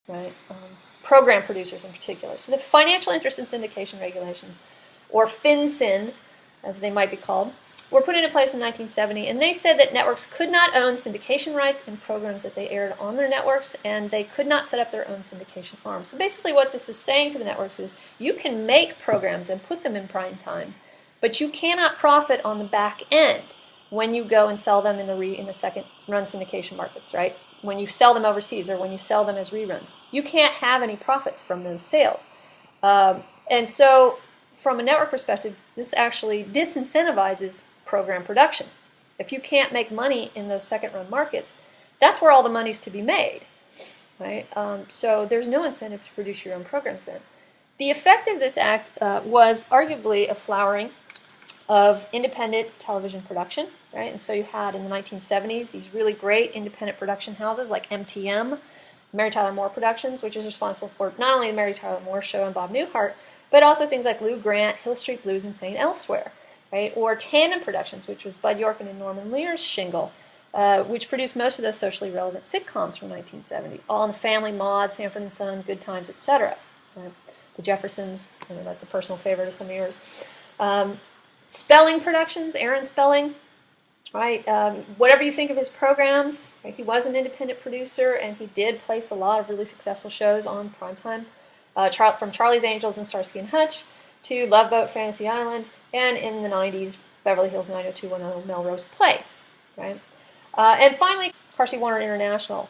right? Program producers in particular. So the financial interest in syndication regulations, or FinCEN, as they might be called, were put into place in 1970, and they said that networks could not own syndication rights in programs that they aired on their networks, and they could not set up their own syndication arm. So basically what this is saying to the networks is, you can make programs and put them in prime time, but you cannot profit on the back end when you go and sell them in the second run syndication markets, right? When you sell them overseas or when you sell them as reruns. You can't have any profits from those sales. And so from a network perspective, this actually disincentivizes program production. If you can't make money in those second run markets, that's where all the money's to be made, right? So there's no incentive to produce your own programs then. The effect of this act was arguably a flowering of independent television production, right? And so you had in the 1970s these really great independent production houses like MTM, Mary Tyler Moore Productions, which is responsible for not only the Mary Tyler Moore Show and Bob Newhart, but also things like Lou Grant, Hill Street Blues, and St. Elsewhere, right? Or Tandem Productions, which was Bud Yorkin and Norman Lear's shingle, which produced most of those socially relevant sitcoms from the 1970s, All in the Family, Maude, Sanford and Son, Good Times, etc. The Jeffersons, that's a personal favorite of some of yours. Spelling Productions, Aaron Spelling, right? Whatever you think of his programs, right? He was an independent producer, and he did place a lot of really successful shows on primetime, from Charlie's Angels and Starsky and Hutch to Love Boat, Fantasy Island, and in the 90s, Beverly Hills 90210, Melrose Place, right? And finally, Carsey Warner International,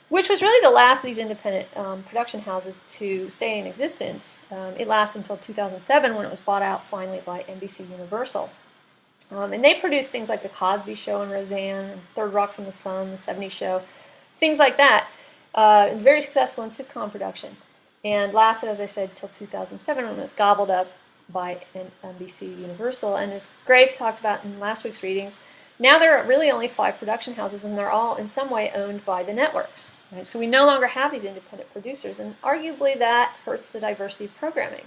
which was really the last of these independent production houses to stay in existence. It lasted until 2007 when it was bought out finally by NBC Universal. And they produced things like The Cosby Show and Roseanne, and Third Rock from the Sun, The 70s Show, things like that. Very successful in sitcom production. And lasted, as I said, till 2007 when it was gobbled up by NBC Universal. And as Greg's talked about in last week's readings, now there are really only 5 production houses, and they're all in some way owned by the networks. Right? So we no longer have these independent producers, and arguably that hurts the diversity of programming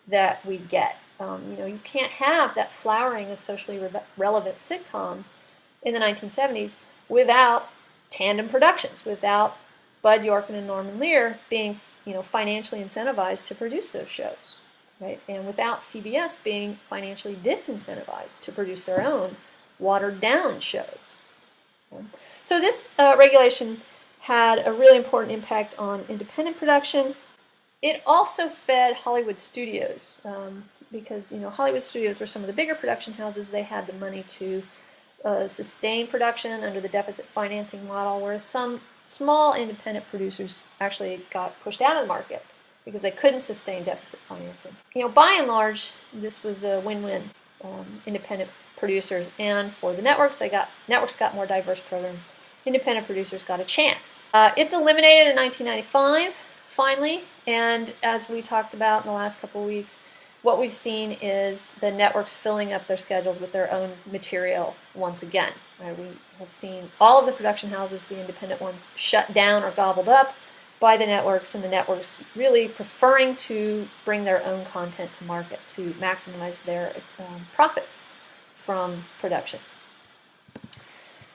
that we get. You can't have that flowering of socially relevant sitcoms in the 1970s without Tandem Productions, without Bud Yorkin and Norman Lear being financially incentivized to produce those shows, right? And without CBS being financially disincentivized to produce their own watered-down shows. So this regulation had a really important impact on independent production. It also fed Hollywood studios because Hollywood studios were some of the bigger production houses. They had the money to sustain production under the deficit financing model, whereas some small independent producers actually got pushed out of the market because they couldn't sustain deficit financing. By and large, this was a win-win. Independent producers, and for the networks, networks got more diverse programs. Independent producers got a chance. It's eliminated in 1995, finally, and as we talked about in the last couple of weeks, what we've seen is the networks filling up their schedules with their own material once again. We have seen all of the production houses, the independent ones, shut down or gobbled up by the networks, and the networks really preferring to bring their own content to market to maximize their profits from production.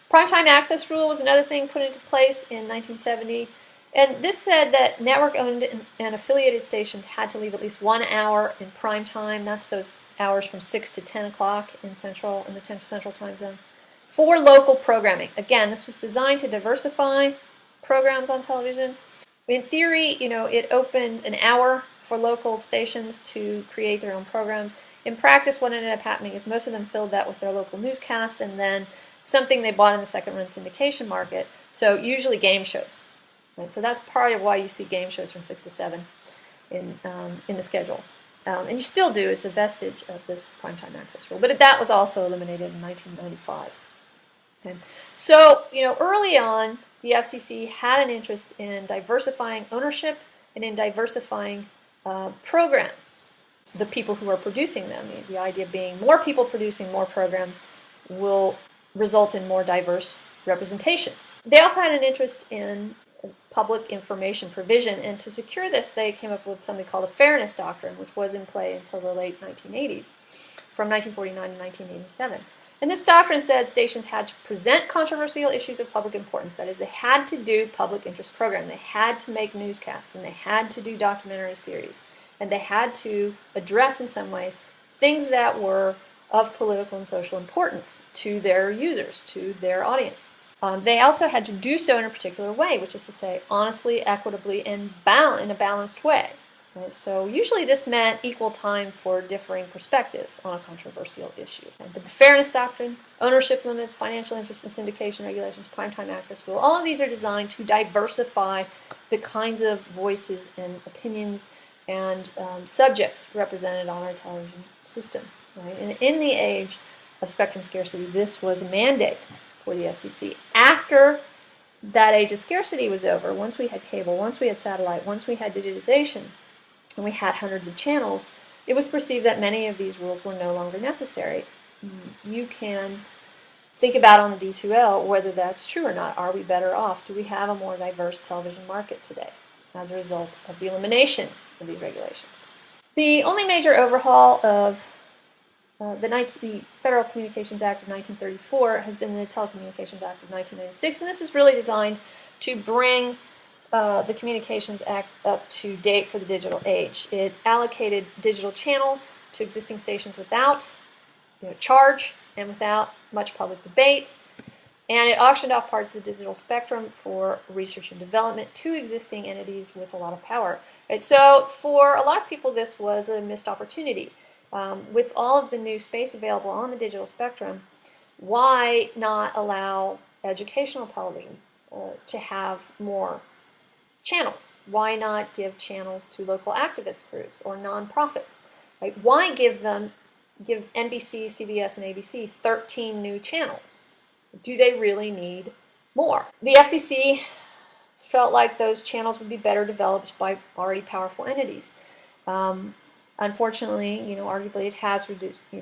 Primetime access rule was another thing put into place in 1970, and this said that network-owned and affiliated stations had to leave at least 1 hour in prime time. That's those hours from 6 to 10 o'clock in the Central Time Zone for local programming. Again, this was designed to diversify programs on television. In theory, it opened an hour for local stations to create their own programs. In practice, what ended up happening is most of them filled that with their local newscasts and then something they bought in the second-run syndication market, so usually game shows. Right? So that's part of why you see game shows from 6 to 7 in the schedule. And you still do. It's a vestige of this primetime access rule. But that was also eliminated in 1995. Okay. So, early on, the FCC had an interest in diversifying ownership and in diversifying programs, the people who are producing them. The idea being more people producing more programs will result in more diverse representations. They also had an interest in public information provision, and to secure this, they came up with something called the Fairness Doctrine, which was in play until the late 1980s, from 1949 to 1987. And this doctrine said stations had to present controversial issues of public importance. That is, they had to do public interest programming. They had to make newscasts, and they had to do documentary series. And they had to address in some way things that were of political and social importance to their users, to their audience. They also had to do so in a particular way, which is to say honestly, equitably, and in a balanced way. Right? So usually this meant equal time for differing perspectives on a controversial issue. But the fairness doctrine, ownership limits, financial interest in syndication regulations, primetime access rule, all of these are designed to diversify the kinds of voices and opinions and subjects represented on our television system. Right? And in the age of spectrum scarcity, this was a mandate for the FCC. After that age of scarcity was over, once we had cable, once we had satellite, once we had digitization, and we had hundreds of channels, it was perceived that many of these rules were no longer necessary. You can think about on the D2L whether that's true or not. Are we better off? Do we have a more diverse television market today as a result of the elimination of these regulations? The only major overhaul of the Federal Communications Act of 1934 has been the Telecommunications Act of 1996, and this is really designed to bring the Communications Act up to date for the digital age. It allocated digital channels to existing stations without charge and without much public debate, and it auctioned off parts of the digital spectrum for research and development to existing entities with a lot of power. Right, so for a lot of people this was a missed opportunity. With all of the new space available on the digital spectrum, why not allow educational television to have more channels? Why not give channels to local activist groups or nonprofits? Right? Why give NBC, CBS, and ABC 13 new channels? Do they really need more? The FCC felt like those channels would be better developed by already powerful entities. Unfortunately, arguably it has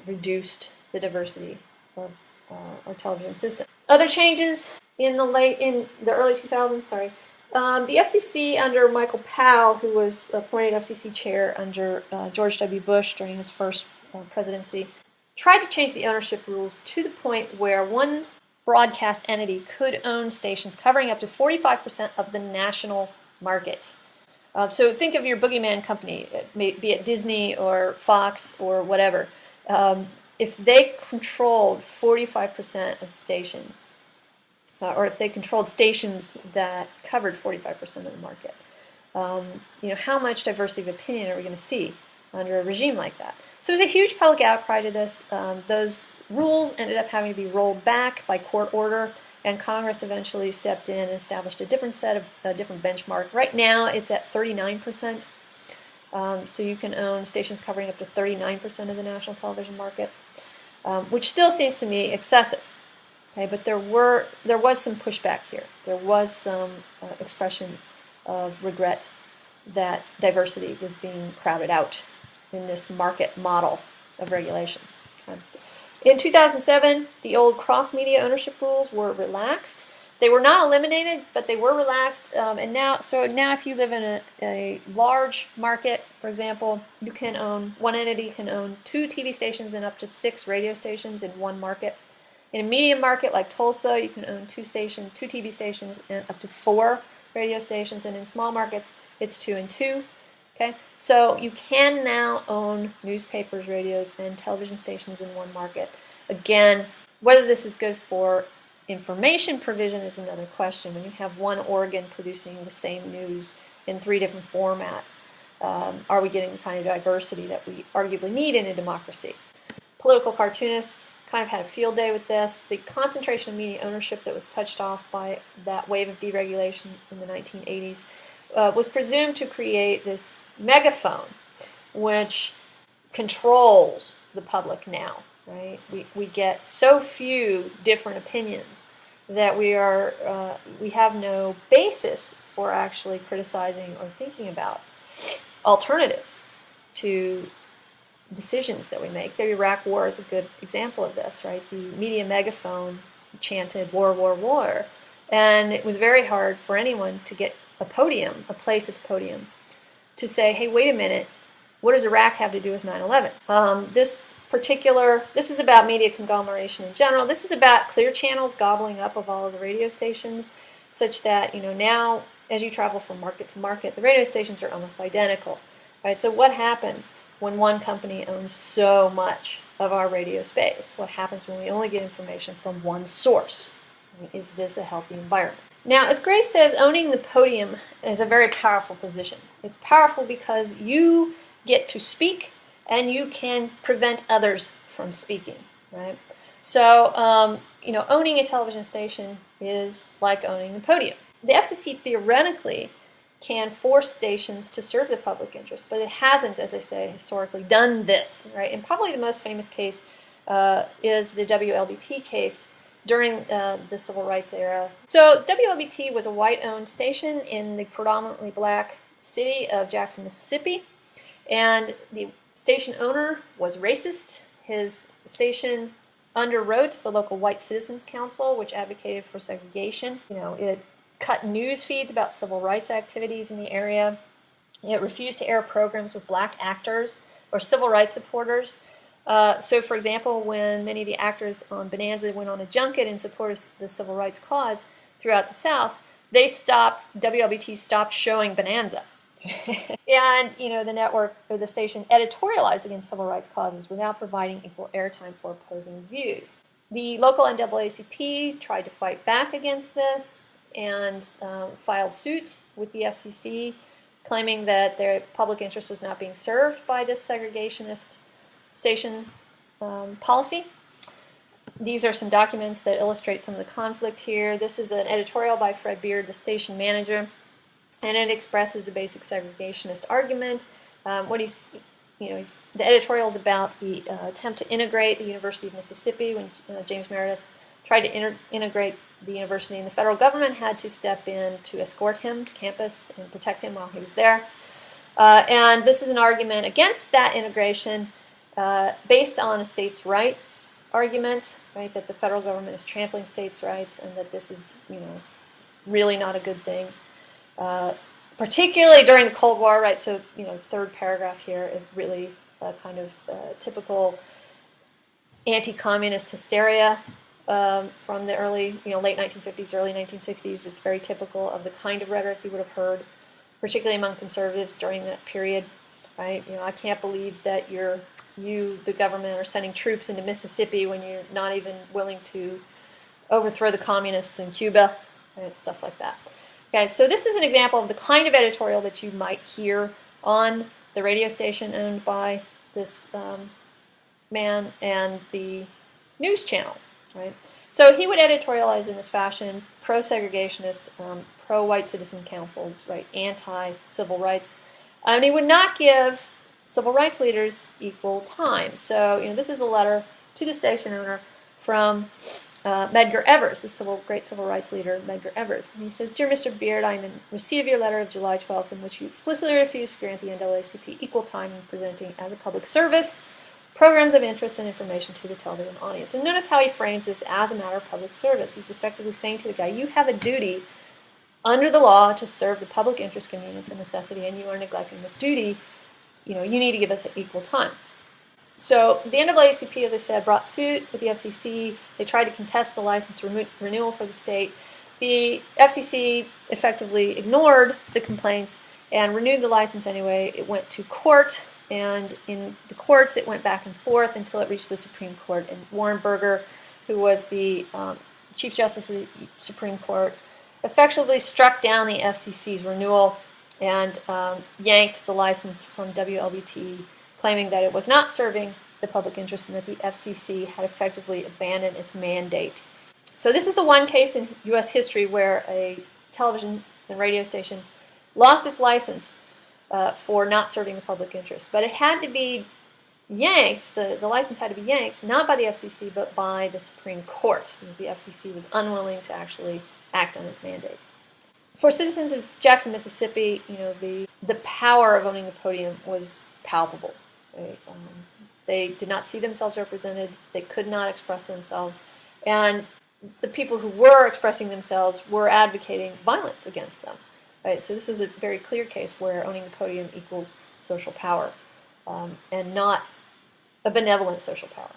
reduced the diversity of our television system. Other changes in the early 2000s, the FCC under Michael Powell, who was appointed FCC chair under George W. Bush during his first presidency, tried to change the ownership rules to the point where one broadcast entity could own stations covering up to 45% of the national market. So think of your boogeyman company, be it Disney or Fox or whatever. If they controlled 45% of stations, or if they controlled stations that covered 45% of the market, how much diversity of opinion are we going to see under a regime like that? So there's a huge public outcry to this. Those rules ended up having to be rolled back by court order, and Congress eventually stepped in and established a different benchmark. Right now, it's at 39%. So you can own stations covering up to 39% of the national television market, which still seems to me excessive. Okay, but there was some pushback here. There was some expression of regret that diversity was being crowded out in this market model of regulation. Okay. In 2007, the old cross-media ownership rules were relaxed. They were not eliminated, but they were relaxed. And now if you live in a large market, for example, one entity can own 2 TV stations and up to 6 radio stations in one market. In a medium market like Tulsa, you can own 2 TV stations and up to 4 radio stations. And in small markets, it's 2 and 2. Okay, so you can now own newspapers, radios, and television stations in one market. Again, whether this is good for information provision is another question. When you have one organ producing the same news in 3 different formats, are we getting the kind of diversity that we arguably need in a democracy? Political cartoonists kind of had a field day with this. The concentration of media ownership that was touched off by that wave of deregulation in the 1980s was presumed to create this megaphone which controls the public now, right? We get so few different opinions that we have no basis for actually criticizing or thinking about alternatives to decisions that we make. The Iraq War is a good example of this, right? The media megaphone chanted war, war, war, and it was very hard for anyone to get a place at the podium, to say, hey, wait a minute, what does Iraq have to do with 9/11? This particular, this is about media conglomeration in general. This is about Clear Channel's gobbling up of all of the radio stations, such that, now as you travel from market to market, the radio stations are almost identical. Right? So what happens when one company owns so much of our radio space? What happens when we only get information from one source? Is this a healthy environment? Now, as Grace says, owning the podium is a very powerful position. It's powerful because you get to speak and you can prevent others from speaking, right? So, owning a television station is like owning the podium. The FCC theoretically can force stations to serve the public interest, but it hasn't, as I say, historically done this, right? And probably the most famous case is the WL BTW case during the civil rights era. So WLBT was a white-owned station in the predominantly black city of Jackson, Mississippi, and the station owner was racist. His station underwrote the local White Citizens Council, which advocated for segregation. It cut news feeds about civil rights activities in the area. It refused to air programs with black actors or civil rights supporters. So, for example, when many of the actors on Bonanza went on a junket in support of the civil rights cause throughout the South, WLBT stopped showing Bonanza. And, the network or the station editorialized against civil rights causes without providing equal airtime for opposing views. The local NAACP tried to fight back against this and filed suit with the FCC, claiming that their public interest was not being served by this segregationist station policy. These are some documents that illustrate some of the conflict here. This is an editorial by Fred Beard, the station manager, and it expresses a basic segregationist argument. The editorial is about the attempt to integrate the University of Mississippi when James Meredith tried to integrate the university, and the federal government had to step in to escort him to campus and protect him while he was there. And this is an argument against that integration based on a states' rights argument, right? That the federal government is trampling states' rights, and that this is, really not a good thing. Particularly during the Cold War, right? So, third paragraph here is really kind of typical anti-communist hysteria from the early, late 1950s, early 1960s. It's very typical of the kind of rhetoric you would have heard, particularly among conservatives during that period, right? I can't believe that the government, are sending troops into Mississippi when you're not even willing to overthrow the communists in Cuba, and stuff like that. Okay, so this is an example of the kind of editorial that you might hear on the radio station owned by this man and the news channel, right? So he would editorialize in this fashion, pro-segregationist, pro-white citizen councils, right, anti-civil rights, and he would not give civil rights leaders equal time. So, this is a letter to the station owner from Medgar Evers, the great civil rights leader, Medgar Evers. And he says, "Dear Mr. Beard, I am in receipt of your letter of July 12th in which you explicitly refuse to grant the NAACP equal time in presenting as a public service programs of interest and information to the television audience." And notice how he frames this as a matter of public service. He's effectively saying to the guy, you have a duty under the law to serve the public interest, convenience, and necessity, and you are neglecting this duty. You need to give us equal time. So the NAACP, as I said, brought suit with the FCC. They tried to contest the license renewal for the state. The FCC effectively ignored the complaints and renewed the license anyway. It went to court, and in the courts it went back and forth until it reached the Supreme Court. And Warren Burger, who was the Chief Justice of the Supreme Court, effectively struck down the FCC's renewal and yanked the license from WLBT, claiming that it was not serving the public interest and that the FCC had effectively abandoned its mandate. So this is the one case in U.S. history where a television and radio station lost its license for not serving the public interest. But it had to be yanked, the license had to be yanked, not by the FCC, but by the Supreme Court, because the FCC was unwilling to actually act on its mandate. For citizens of Jackson, Mississippi, the power of owning the podium was palpable. Right? They did not see themselves represented. They could not express themselves. And the people who were expressing themselves were advocating violence against them. Right? So this was a very clear case where owning the podium equals social power, and not a benevolent social power.